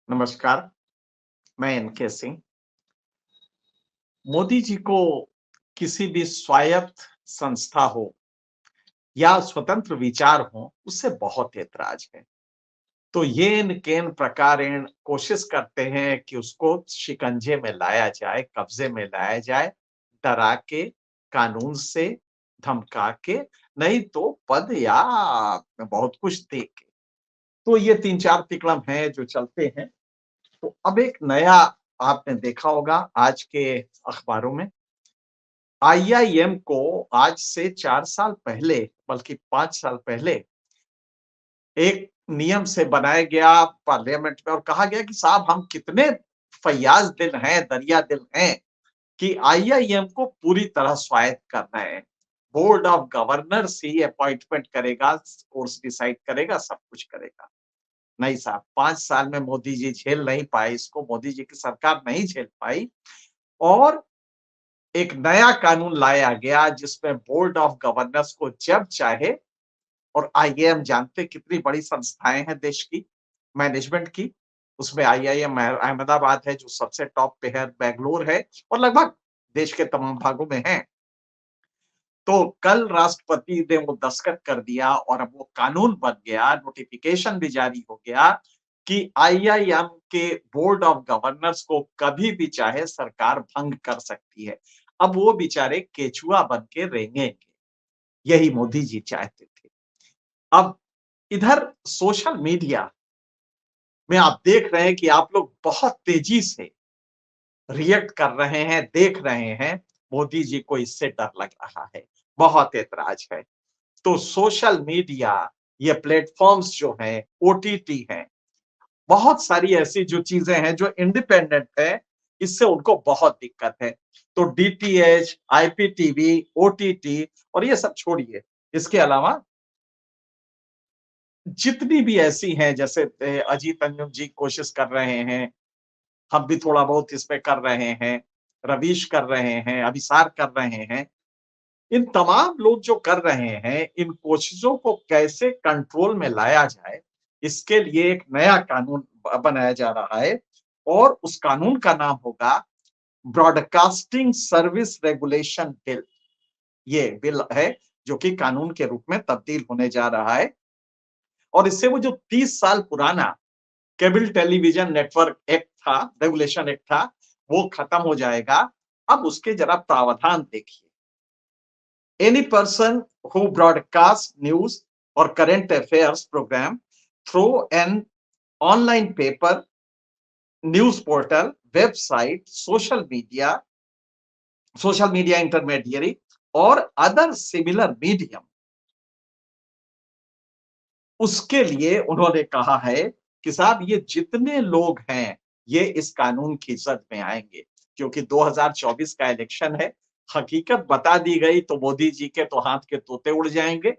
नमस्कार, मैं एनके सिंह। मोदी जी को किसी भी स्वायत्त संस्था हो या स्वतंत्र विचार हो, उससे बहुत ऐतराज है। तो येन-केन प्रकारेण कोशिश करते हैं कि उसको शिकंजे में लाया जाए, कब्जे में लाया जाए, डरा के, कानून से, धमका के, नहीं तो पद या बहुत कुछ दे के। तो ये 3-4 तिकड़म हैं जो चलते हैं। तो अब एक नया आपने देखा होगा आज के अखबारों में, आईआईएम को आज से 4 साल पहले, बल्कि 5 साल पहले एक नियम से बनाया गया पार्लियामेंट में और कहा गया कि साहब हम कितने फैयाज दिल हैं, दरिया दिल हैं कि आईआईएम को पूरी तरह स्वायत्त करना है। Board of governors he appointment करेगा, कोर्स डिसाइड करेगा, सब कुछ करेगा। नहीं साहब, 5 साल में मोदी जी झेल नहीं पाए इसको, मोदी जी की सरकार नहीं झेल पाई और एक नया कानून लाया गया जिसमें बोर्ड ऑफ गवर्नर्स को जब चाहे, और आईआईएम जानते कितनी बड़ी संस्थाएं हैं देश की मैनेजमेंट की, उसमें आईआईएम अहमदाबाद है जो सबसे टॉप पे है, बेंगलोर है और लगभग देश के तमाम भागों में है। तो कल राष्ट्रपति ने वो दस्तखत कर दिया और अब वो कानून बन गया, नोटिफिकेशन भी जारी हो गया कि आईआईएम के बोर्ड ऑफ गवर्नर्स को कभी भी चाहे सरकार भंग कर सकती है। अब वो बेचारे केचुआ बन के रेंगेंगे, यही मोदी जी चाहते थे। अब इधर सोशल मीडिया में आप देख रहे हैं कि आप लोग बहुत तेजी से रिएक्ट कर रहे हैं, देख रहे हैं, मोदी जी को इससे डर लग रहा है, बहुत ऐतराज है। तो सोशल मीडिया, ये प्लेटफ़ॉर्म्स जो हैं, ओटीटी हैं, बहुत सारी ऐसी जो चीज़ें हैं जो इंडिपेंडेंट है, इससे उनको बहुत दिक्कत है। तो डीटीएच, आईपीटीवी, ओटीटी और ये सब छोड़िए, इसके अलावा जितनी भी ऐसी हैं जैसे अजीत अंजुम जी कोशिश कर रहे हैं, हम भी थोड़ा बहुत इसमें कर रहे हैं, रवीश कर रहे हैं, अभिसार कर रहे हैं। इन तमाम लोग जो कर रहे हैं, इन कोशिशों को कैसे कंट्रोल में लाया जाए, इसके लिए एक नया कानून बनाया जा रहा है और उस कानून का नाम होगा ब्रॉडकास्टिंग सर्विस रेगुलेशन बिल। ये बिल है जो कि कानून के रूप में तब्दील होने जा रहा है और इससे वो जो 30 साल पुराना केबल टेलीविजन नेटवर्क एक्ट था, रेगुलेशन एक्ट था, वो खत्म हो जाएगा। अब उसके जरा प्रावधान देखिए। Any person who broadcasts news or current affairs program through an online paper, news portal, website, social media intermediary, or other similar medium, उसके लिए उन्होंने कहा है कि साहब ये जितने लोग हैं, ये इस कानून की जद में आएंगे क्योंकि 2024 का इलेक्शन है। हकीकत बता दी गई तो मोदी जी के तो हाथ के तोते उड़ जाएंगे।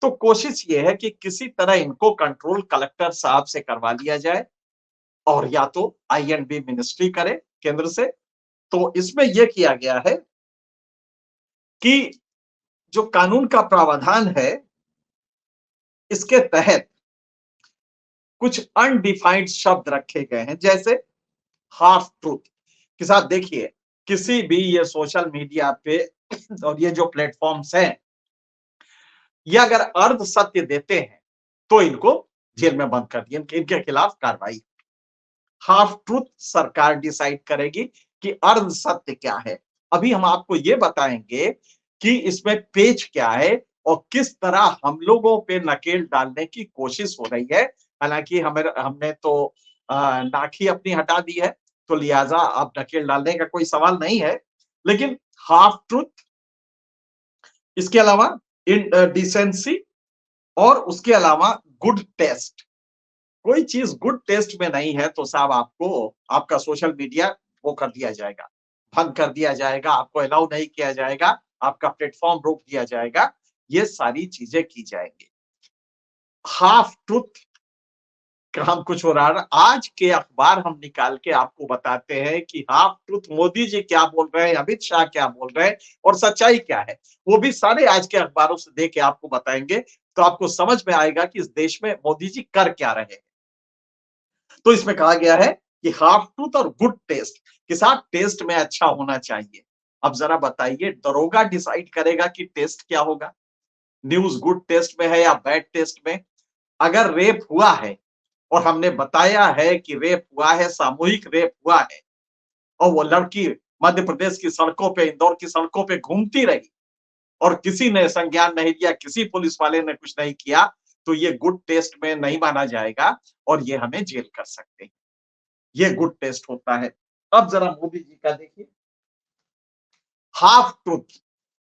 तो कोशिश ये है कि किसी तरह इनको कंट्रोल कलेक्टर साहब से करवा लिया जाए और या तो आईएनबी मिनिस्ट्री करे केंद्र से। तो इसमें यह किया गया है कि जो कानून का प्रावधान है, इसके तहत कुछ अनडिफाइंड शब्द रखे गए हैं, जैसे हाफ ट्रूथ के साथ देखिए, किसी भी ये सोशल मीडिया पे और ये जो प्लेटफॉर्म्स हैं, ये अगर अर्ध सत्य देते हैं तो इनको जेल में बंद कर दिए, इनके खिलाफ कार्रवाई। हाफ ट्रूथ सरकार डिसाइड करेगी कि अर्ध सत्य क्या है। अभी हम आपको ये बताएंगे कि इसमें पेच क्या है और किस तरह हम लोगों पे नकेल डालने की कोशिश हो रही है। हालांकि हमने तो नाक ही अपनी हटा दी है, तो लिहाजा अब नकेल डालने का कोई सवाल नहीं है। लेकिन हाफ ट्रूथ, इसके अलावा इन डिसेंसी और उसके अलावा गुड टेस्ट। कोई चीज गुड टेस्ट में नहीं है तो साहब आपको आपका सोशल मीडिया वो कर दिया जाएगा, भंग कर दिया जाएगा, आपको अलाउ नहीं किया जाएगा, आपका प्लेटफॉर्म रोक दिया जाएगा, ये सारी चीजें की जाएंगी। हाफ ट्रूथ काम कुछ हो रहा है। आज के अखबार हम निकाल के आपको बताते हैं कि हाफ ट्रूथ मोदी जी क्या बोल रहे हैं, अमित शाह क्या बोल रहे हैं और सच्चाई क्या है, वो भी सारे आज के अखबारों से दे के आपको बताएंगे। तो आपको समझ में आएगा कि इस देश में मोदी जी कर क्या रहे हैं। तो इसमें कहा गया है कि हाफ ट्रूथ और गुड टेस्ट, कि साहब टेस्ट में अच्छा होना चाहिए। अब जरा बताइए, दरोगा डिसाइड करेगा कि टेस्ट क्या होगा, न्यूज गुड टेस्ट में है या बैड टेस्ट में। अगर रेप हुआ है और हमने बताया है कि रेप हुआ है, सामूहिक रेप हुआ है, और वो लड़की मध्य प्रदेश की सड़कों पे, इंदौर की सड़कों पे घूमती रही और किसी ने संज्ञान नहीं लिया, किसी पुलिस वाले ने कुछ नहीं किया, तो ये गुड टेस्ट में नहीं माना जाएगा और ये हमें जेल कर सकते हैं। ये गुड टेस्ट होता है। अब जरा मोदी जी का देखिए, हाफ ट्रूथ,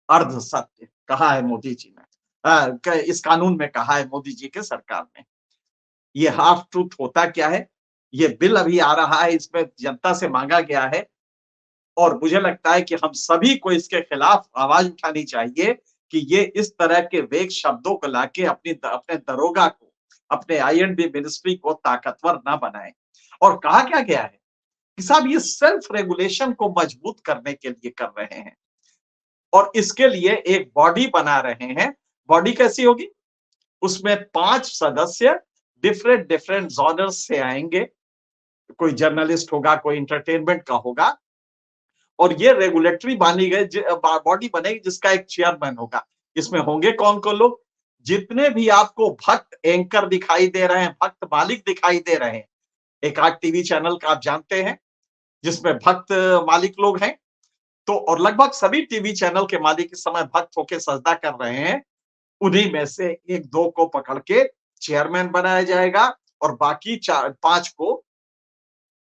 अर्ध सत्य कहा है मोदी जी ने, इस कानून में कहा है मोदी जी के सरकार ने। ये हाफ ट्रूथ होता क्या है? ये बिल अभी आ रहा है, इसमें जनता से मांगा गया है और मुझे लगता है कि हम सभी को इसके खिलाफ आवाज उठानी चाहिए कि ये इस तरह के वेग शब्दों को लाके अपने दरोगा को, अपने आईएनडी मिनिस्ट्री को ताकतवर ना बनाए। और कहा क्या गया है कि साहब ये सेल्फ रेगुलेशन को मजबूत करने के लिए कर रहे हैं और इसके लिए एक बॉडी बना रहे हैं। बॉडी कैसी होगी? उसमें 5 सदस्य डिफरेंट डिफरेंट जॉनर्स से आएंगे, कोई जर्नलिस्ट होगा, कोई एंटरटेनमेंट का होगा, और ये रेगुलेटरी बॉडी बनेगी जिसका एक चेयरमैन होगा। इसमें होंगे कौन कौन लोग? जितने भी आपको भक्त एंकर दिखाई दे रहे हैं, भक्त मालिक दिखाई दे रहे हैं, एक आध टीवी चैनल का आप जानते हैं जिसमें भक्त मालिक लोग हैं, तो और लगभग सभी टीवी चैनल के मालिक इस समय भक्त होके सजदा कर रहे हैं। उन्हीं में से एक दो को पकड़ के चेयरमैन बनाया जाएगा और बाकी 4-5 को,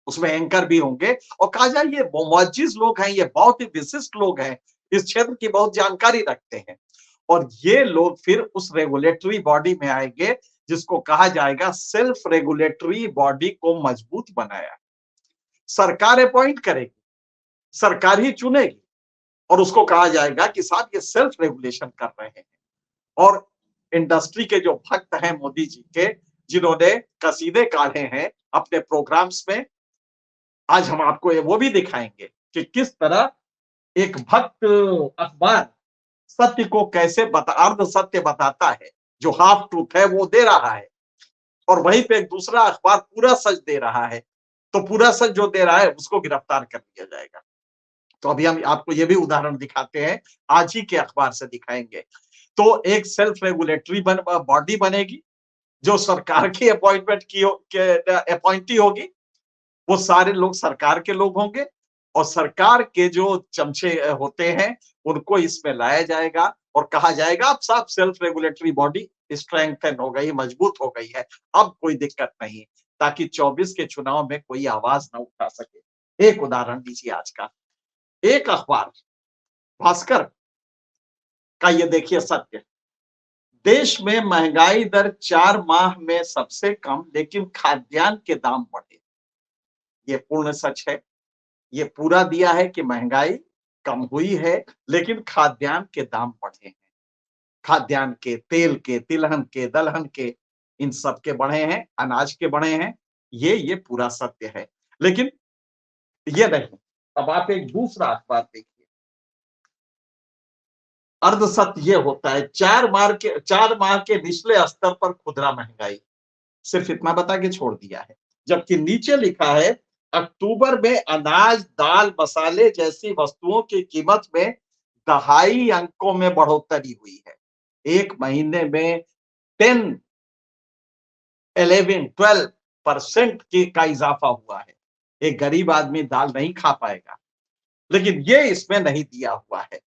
उसमें एंकर भी होंगे, और कहा जाए ये मुअज्जिज लोग हैं, ये बहुत ही विशिष्ट लोग हैं, इस क्षेत्र की बहुत जानकारी रखते हैं, और ये लोग फिर उस रेगुलेटरी बॉडी में आएंगे जिसको कहा जाएगा सेल्फ रेगुलेटरी बॉडी को मजबूत बनाया। सरकार अपॉइंट करेगी, सरकार ही चुनेगी और उसको कहा जाएगा कि साहब ये सेल्फ रेगुलेशन कर रहे हैं। और इंडस्ट्री के जो भक्त हैं मोदी जी के, जिन्होंने कसीदे काढ़े हैं अपने प्रोग्राम्स में, आज हम आपको वो भी दिखाएंगे कि किस तरह एक भक्त अखबार सत्य को कैसे अर्ध सत्य बताता है, जो हाफ ट्रूथ है वो दे रहा है, और वहीं पे एक दूसरा अखबार पूरा सच दे रहा है, तो पूरा सच जो दे रहा है उसको गिरफ्तार कर लिया जाएगा। तो अभी हम आपको ये भी उदाहरण दिखाते हैं, आज ही के अखबार से दिखाएंगे। तो एक सेल्फ रेगुलेटरी बॉडी बनेगी जो सरकार की अपॉइंटी होगी, वो सारे लोग सरकार के लोग होंगे, और सरकार के जो चमचे होते हैं उनको इसमें लाया जाएगा और कहा जाएगा अब साहब सेल्फ रेगुलेटरी बॉडी स्ट्रेंथन हो गई, मजबूत हो गई है, अब कोई दिक्कत नहीं, ताकि 24 के चुनाव में कोई आवाज ना उठा सके। एक उदाहरण दीजिए आज का, एक अखबार भास्कर का ये देखिए सत्य, देश में महंगाई दर 4 माह में सबसे कम, लेकिन खाद्यान्न के दाम बढ़े। ये पूर्ण सच है, ये पूरा दिया है कि महंगाई कम हुई है लेकिन खाद्यान्न के दाम बढ़े हैं। खाद्यान्न के, तेल के, तिलहन के, दलहन के, इन सब के बढ़े हैं, अनाज के बढ़े हैं, ये पूरा सत्य है। लेकिन ये नहीं, अब आप एक दूसरा अखबार देखिए, अर्ध सत्य ये होता है 4 माह के निचले स्तर पर खुदरा महंगाई, सिर्फ इतना बता के छोड़ दिया है, जबकि नीचे लिखा है अक्टूबर में अनाज, दाल, मसाले जैसी वस्तुओं की कीमत में दहाई अंकों में बढ़ोतरी हुई है। एक महीने में 10, 11, 12% का इजाफा हुआ है। एक गरीब आदमी दाल नहीं खा पाएगा, लेकिन ये इसमें नहीं दिया हुआ है।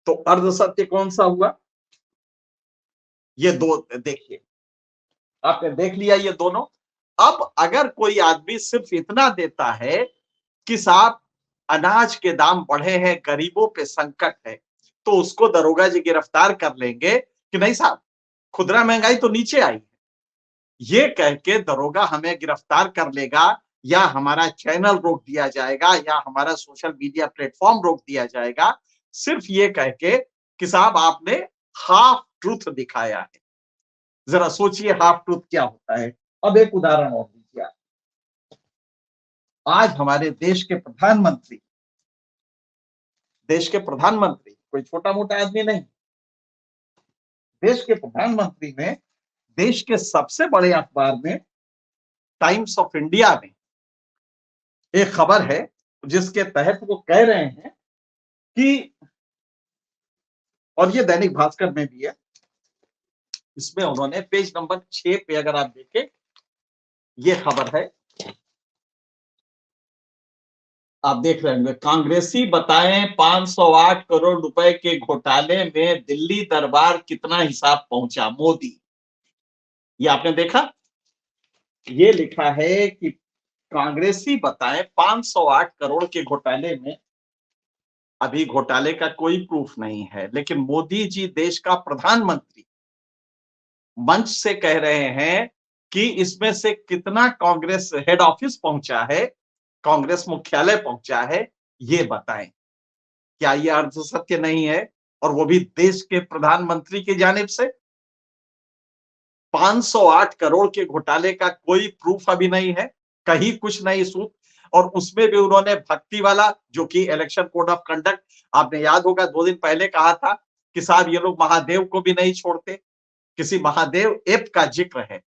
तो अर्ध सत्य कौन सा हुआ? ये दो देखिए, आपने देख लिया ये दोनों। अब अगर कोई आदमी सिर्फ इतना देता है कि साहब अनाज के दाम बढ़े हैं, गरीबों पे संकट है, तो उसको दरोगा जी गिरफ्तार कर लेंगे कि नहीं साहब खुदरा महंगाई तो नीचे आई है, ये कह के दरोगा हमें गिरफ्तार कर लेगा, या हमारा चैनल रोक दिया जाएगा, या हमारा सोशल मीडिया प्लेटफॉर्म रोक दिया जाएगा, सिर्फ ये कह के कि साहब आपने हाफ ट्रूथ दिखाया है। जरा सोचिए हाफ ट्रूथ क्या होता है। अब एक उदाहरण और दीजिए, आज हमारे देश के प्रधानमंत्री कोई छोटा मोटा आदमी नहीं, देश के प्रधानमंत्री ने देश के सबसे बड़े अखबार में, टाइम्स ऑफ इंडिया में एक खबर है जिसके तहत वो कह रहे हैं कि, और ये दैनिक भास्कर में भी है, इसमें उन्होंने पेज नंबर 6 पे अगर आप देखें, ये खबर है, आप देख रहे होंगे, कांग्रेसी बताएं 508 करोड़ रुपए के घोटाले में दिल्ली दरबार कितना हिसाब पहुंचा मोदी। ये आपने देखा, ये लिखा है कि कांग्रेसी बताएं 508 करोड़ के घोटाले में, अभी घोटाले का कोई प्रूफ नहीं है, लेकिन मोदी जी देश का प्रधानमंत्री मंच से कह रहे हैं कि इसमें से कितना कांग्रेस हेड ऑफिस पहुंचा है, कांग्रेस मुख्यालय पहुंचा है, ये बताएं। क्या ये अर्ध सत्य नहीं है? और वो भी देश के प्रधानमंत्री की जानिब से। 508 करोड़ के घोटाले का कोई प्रूफ अभी नहीं है, कहीं कुछ नहीं सूत, और उसमें भी उन्होंने भक्ति वाला, जो कि इलेक्शन कोड ऑफ कंडक्ट, आपने याद होगा 2 दिन पहले कहा था कि साहब ये लोग महादेव को भी नहीं छोड़ते, किसी महादेव ऐप का जिक्र है,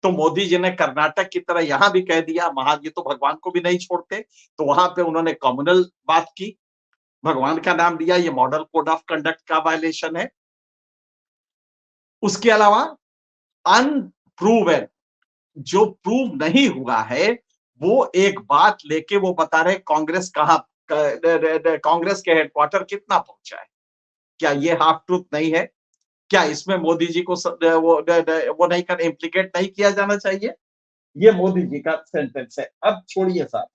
तो मोदी जी ने कर्नाटक की तरह यहां भी कह दिया ये तो भगवान को भी नहीं छोड़ते, तो वहां पे उन्होंने कम्युनल बात की, भगवान का नाम दिया, ये मॉडल कोड ऑफ कंडक्ट का वायलेशन है। उसके अलावा अनप्रूवन, जो प्रूव नहीं हुआ है, वो एक बात लेके वो बता रहे कांग्रेस कहां, कांग्रेस के हेडक्वार्टर कितना पहुंचा है। क्या ये हाफ ट्रूथ नहीं है? क्या इसमें मोदी जी को वो नहीं कर, इम्प्लीकेट नहीं किया जाना चाहिए? ये मोदी जी का सेंटेंस है। अब छोड़िए साहब,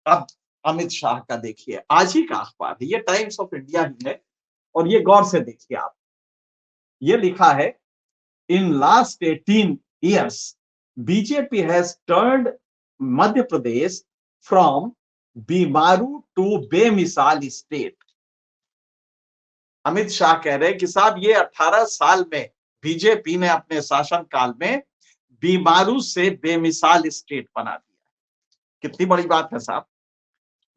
अब अमित शाह का देखिए, आज ही का अखबार है, ये टाइम्स ऑफ इंडिया ही है, और ये गौर से देखिए आप, ये लिखा है, in last 18 years BJP has turned Madhya Pradesh from Bimaru to bemisaal state. Amit Shah कह रहे हैं कि साहब ये 18 साल में बीजेपी ने अपने शासन काल में बीमारू से बेमिसाल स्टेट बना दिया। कितनी बड़ी बात है साहब,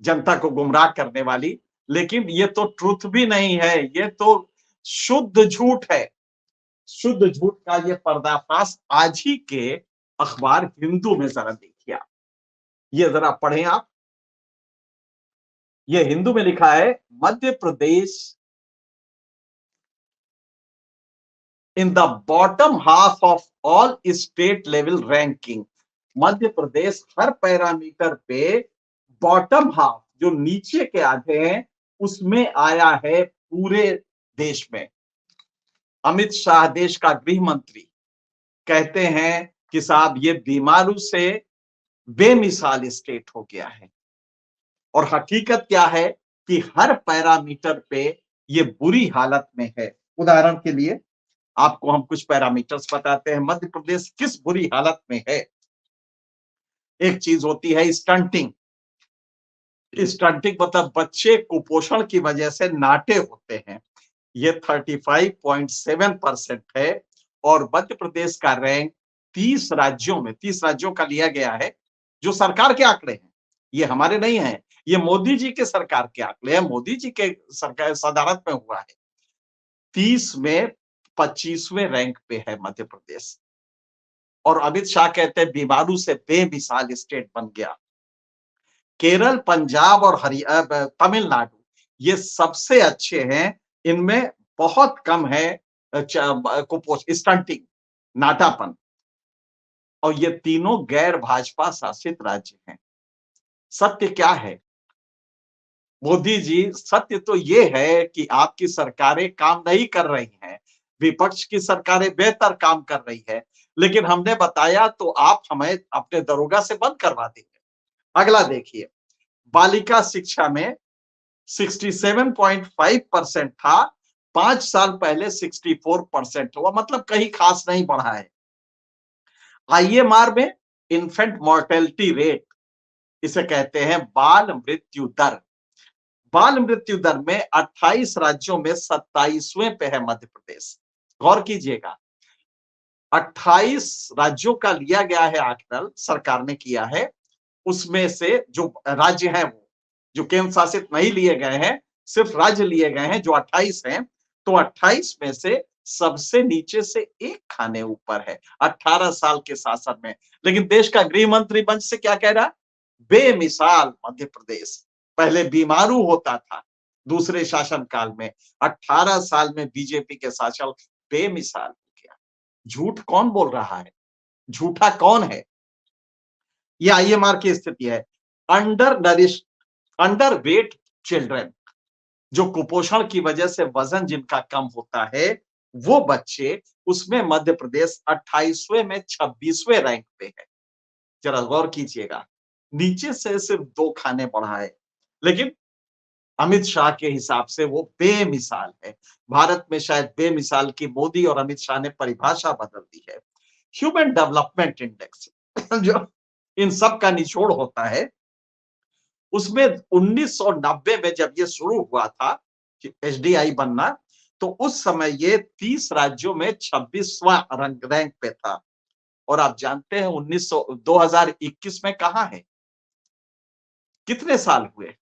जनता को गुमराह करने वाली। लेकिन ये तो ट्रुथ भी नहीं है, ये तो शुद्ध झूठ है। शुद्ध झूठ का ये पर्दाफाश आज ही के अखबार हिंदू में जरा देखिए आप, ये जरा पढ़ें आप, ये हिंदू में लिखा है, Madhya Pradesh in the bottom half of all state level ranking. Madhya Pradesh हर पैरामीटर पे बॉटम हाफ, जो नीचे के आधे हैं, उसमें आया है पूरे देश में। अमित शाह देश का गृह मंत्री कहते हैं कि साहब ये बीमारू से बेमिसाल स्टेट हो गया है, और हकीकत क्या है कि हर पैरामीटर पे ये बुरी हालत में है। उदाहरण के लिए आपको हम कुछ पैरामीटर्स बताते हैं, मध्य प्रदेश किस बुरी हालत में है। एक चीज होती है स्टंटिंग, स्टंटिंग मतलब बच्चे कुपोषण की वजह से नाटे होते हैं, ये 35.7% है, और मध्य प्रदेश का रैंक 30 राज्योों में, 30 राज्यों का लिया गया है, जो सरकार के आंकड़े हैं, ये हमारे नहीं है, ये मोदी जी के सरकार के आंकड़े हैं, मोदी जी के सरकार सदारत में हुआ है। 30 में 25वें रैंक पे है मध्य प्रदेश, और अमित शाह कहते हैं बीमारू से बेमिसाल स्टेट बन गया। केरल, पंजाब और तमिलनाडु ये सबसे अच्छे हैं, इनमें बहुत कम है कुपोषण, स्टंटिंग, नाटापन, और ये तीनों गैर भाजपा शासित राज्य हैं। सत्य क्या है मोदी जी? सत्य तो ये है कि आपकी सरकारें काम नहीं कर रही हैं, विपक्ष की सरकारें बेहतर काम कर रही है, लेकिन हमने बताया तो आप हमें अपने दरोगा से बंद करवा देंगे। अगला देखिए, बालिका शिक्षा में 67.5% था, 5 साल पहले 64% हुआ, मतलब कहीं खास नहीं बढ़ा है। आईएमआर में इन्फेंट मोर्टेलिटी रेट, इसे कहते हैं बाल मृत्यु दर, बाल मृत्यु दर में 28 राज्यों में 27वें पे है मध्य प्रदेश। गौर कीजिएगा, 28 राज्यों का लिया गया है आंकलन, सरकार ने किया है, उसमें से जो राज्य हैं, वो जो केंद्र शासित नहीं लिए गए हैं, सिर्फ राज्य लिए गए हैं जो 28 हैं, तो 28 में से सबसे नीचे से एक खाने ऊपर है 18 साल के शासन में। लेकिन देश का गृह मंत्री मंच से क्या कह रहा है? बेमिसाल मध्य प्रदेश पहले बीमारू होता था दूसरे शासनकाल में, 18 साल में बीजेपी के शासन बेमिसाल हो गया। झूठ कौन बोल रहा है? झूठा कौन है? ये आईएमआर की स्थिति है। Under nourish under weight children, जो कुपोषण की वजह से वजन जिनका कम होता है, वो बच्चे, उसमें मध्य प्रदेश 28वें में 26वें रैंक पे है। जरा गौर कीजिएगा, नीचे से सिर्फ 2 खाने बढ़ा है, लेकिन अमित शाह के हिसाब से वो बेमिसाल है। भारत में शायद बेमिसाल की मोदी और अमित शाह ने परिभाषा बदल दी है। ह्यूमन डेवलपमेंट इंडेक्स जो इन सब का निचोड़ होता है, उसमें 1990 में जब ये शुरू हुआ था कि एसडीआई बनना, तो उस समय ये 30 राज्यों में 26वां रैंक पे था। और आप जानते हैं 2021 में कहां है? कितने साल हुए?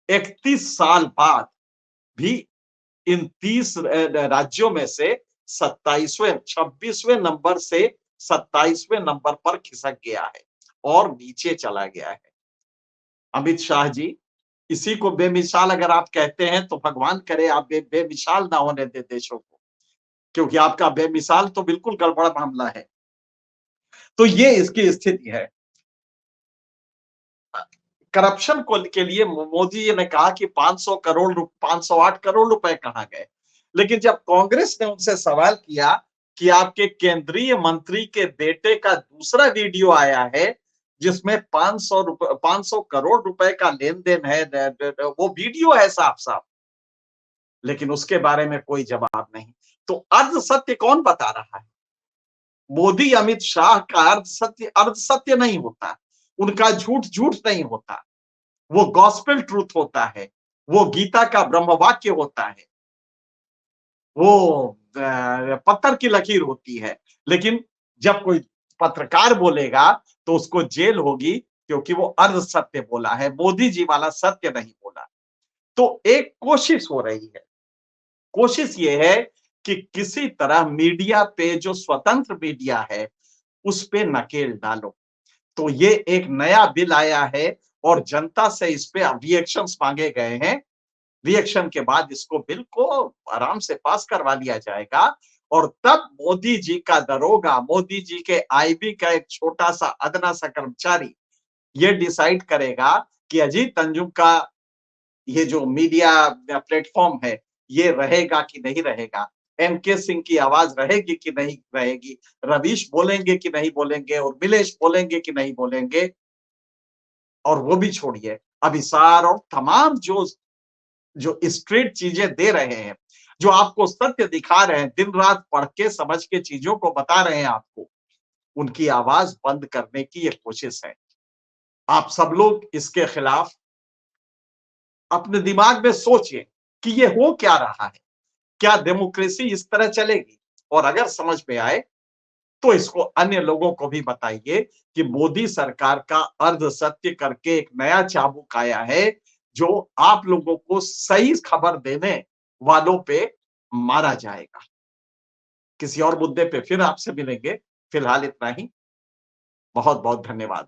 31 साल बाद भी इन 30 राज्यों में से 26वें नंबर से 27वें नंबर पर खिसक गया है और नीचे चला गया है। अमित शाह जी, इसी को बेमिसाल अगर आप कहते हैं तो भगवान करे आप बेमिसाल ना होने दे देशों को, क्योंकि आपका बेमिसाल तो बिल्कुल गड़बड़ मामला है। तो ये इसकी स्थिति है। करप्शन को के लिए मोदी जी ने कहा कि 508 करोड़ रुपए कहां गए। लेकिन जब कांग्रेस ने उनसे सवाल किया कि आपके केंद्रीय मंत्री के बेटे का दूसरा वीडियो आया है जिसमें 500 करोड़ रुपए का लेन देन है, वो वीडियो है साफ साफ, लेकिन उसके बारे में कोई जवाब नहीं। तो अर्ध सत्य कौन बता रहा है? मोदी अमित शाह का अर्ध सत्य नहीं होता, उनका झूठ झूठ नहीं होता, वो गॉस्पेल ट्रूथ होता है, वो गीता का ब्रह्म वाक्य होता है, वो पत्थर की लकीर होती है। लेकिन जब कोई पत्रकार बोलेगा तो उसको जेल होगी, क्योंकि वो अर्ध सत्य बोला है, मोदी जी वाला सत्य नहीं बोला। तो एक कोशिश हो रही है, कोशिश ये है कि किसी तरह मीडिया पे, जो स्वतंत्र मीडिया है, उस पे नकेल डालो। तो ये एक नया बिल आया है और जनता से इस पे रिएक्शंस मांगे गए हैं। रिएक्शन के बाद इसको बिल को आराम से पास करवा लिया जाएगा और तब मोदी जी का दरोगा, मोदी जी के आईबी का एक छोटा सा अदना सा कर्मचारी ये डिसाइड करेगा कि अजीत अंजुम का ये जो मीडिया प्लेटफॉर्म है, ये रहेगा कि नहीं रहेगा, एमके सिंह की आवाज रहेगी कि नहीं रहेगी, रवीश बोलेंगे कि नहीं बोलेंगे और मिलेश बोलेंगे कि नहीं बोलेंगे। और वो भी छोड़िए, अभिसार और तमाम जो जो स्ट्रेट चीजें दे रहे हैं, जो आपको सत्य दिखा रहे हैं, दिन रात पढ़ के समझ के चीजों को बता रहे हैं आपको, उनकी आवाज बंद करने की ये कोशिश है। आप सब लोग इसके खिलाफ अपने दिमाग में सोचिए कि ये हो क्या रहा है, क्या डेमोक्रेसी इस तरह चलेगी? और अगर समझ में आए तो इसको अन्य लोगों को भी बताइए कि मोदी सरकार का अर्ध सत्य करके एक नया चाबुक आया है, जो आप लोगों को सही खबर देने वालों पे मारा जाएगा। किसी और मुद्दे पे फिर आपसे मिलेंगे। फिलहाल इतना ही। बहुत बहुत धन्यवाद।